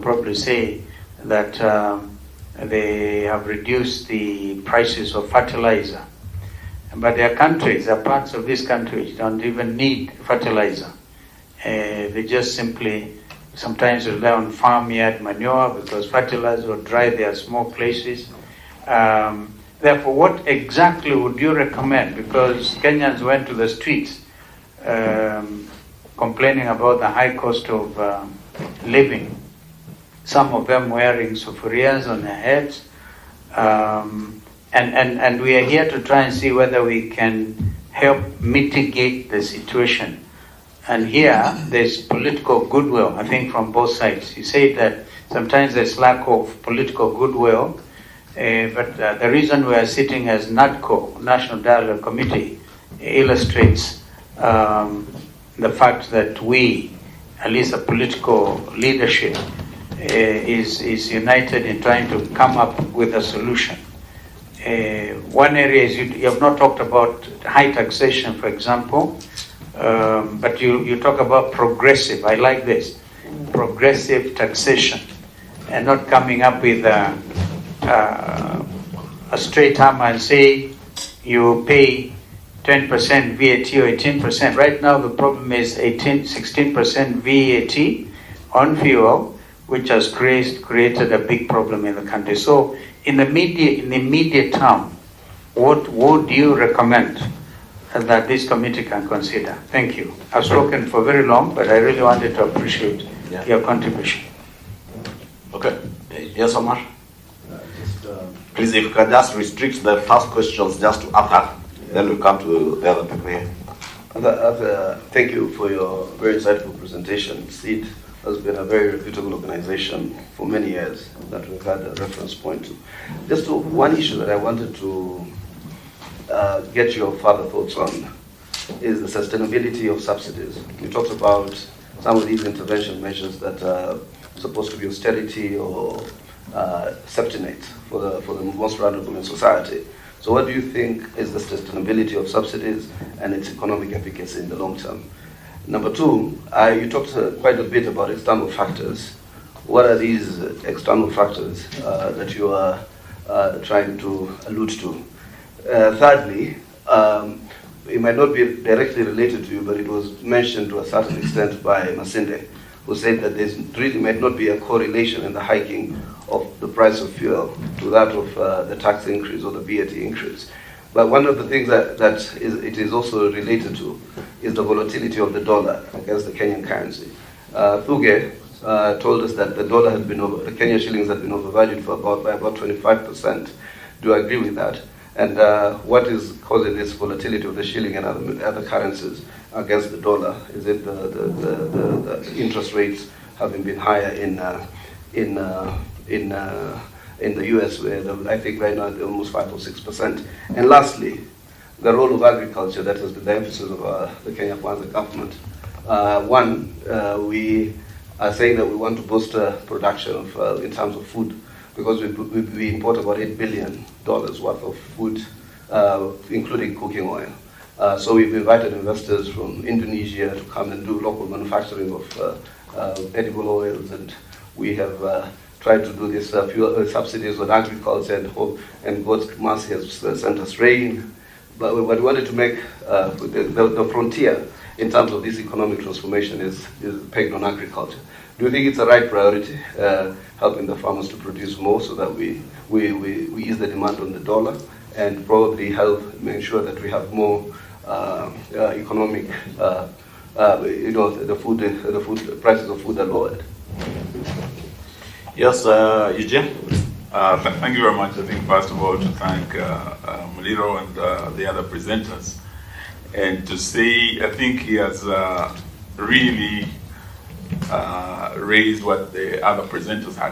probably say that they have reduced the prices of fertilizer. But there are countries, there are parts of this country which don't even need fertilizer. They just simply sometimes rely on farmyard manure because fertilizer will dry their small places. Therefore, what exactly would you recommend? Because Kenyans went to the streets complaining about the high cost of living. Some of them wearing sufurias on their heads. And we are here to try and see whether we can help mitigate the situation. And here, there's political goodwill, I think, from both sides. You say that sometimes there's lack of political goodwill, but the reason we are sitting as NADCO, National Dialogue Committee, illustrates the fact that we, at least the political leadership, is united in trying to come up with a solution. One area is you have not talked about high taxation, for example, but you talk about progressive. I like this, progressive taxation, and not coming up with a straight hammer and say you pay 10% VAT or 18%. Right now the problem is 16% VAT on fuel, which has created a big problem in the country. So in the immediate term, what would you recommend that this committee can consider? Thank you. I've spoken for very long, but I really wanted to appreciate your contribution. Okay. Yes, Omar? Please, if you can just restrict the first questions just to after, then we'll come to the other people here. Thank you for your very insightful presentation. SEED has been a very reputable organization for many years that we've had a reference point to. Just one issue that I wanted to get your further thoughts on is the sustainability of subsidies. You talked about some of these intervention measures that are supposed to be austerity or safety net for the most vulnerable in society. So what do you think is the sustainability of subsidies and its economic efficacy in the long term? Number two, you talked quite a bit about external factors. What are these external factors that you are trying to allude to? Thirdly, it might not be directly related to you, but it was mentioned to a certain extent by Masinde, who said that there really might not be a correlation in the hiking of the price of fuel to that of the tax increase or the VAT increase. But one of the things that it is also related to is the volatility of the dollar against the Kenyan currency. Thuge told us that the dollar has been the Kenyan shillings have been overvalued by about 25%. Do you agree with that? And what is causing this volatility of the shilling and other currencies against the dollar? Is it the interest rates having been higher in the US, where I think right now they're almost 5 or 6%. And lastly, the role of agriculture, that has been the emphasis of the Kenya Kwanza government. We are saying that we want to boost production of, in terms of food, because we import about $8 billion worth of food, including cooking oil. So we've invited investors from Indonesia to come and do local manufacturing of edible oils, and we have tried to do this fuel subsidies on agriculture, and God's mercy has sent us rain. But what we wanted to make the frontier in terms of this economic transformation is pegged on agriculture. Do you think it's a right priority, helping the farmers to produce more so that we ease the demand on the dollar and probably help make sure that we have more economic, the food prices of food are lowered? Yes, Eugene. Thank you very much. I think first of all to thank Muliro and the other presenters, and to say I think he has really raised what the other presenters had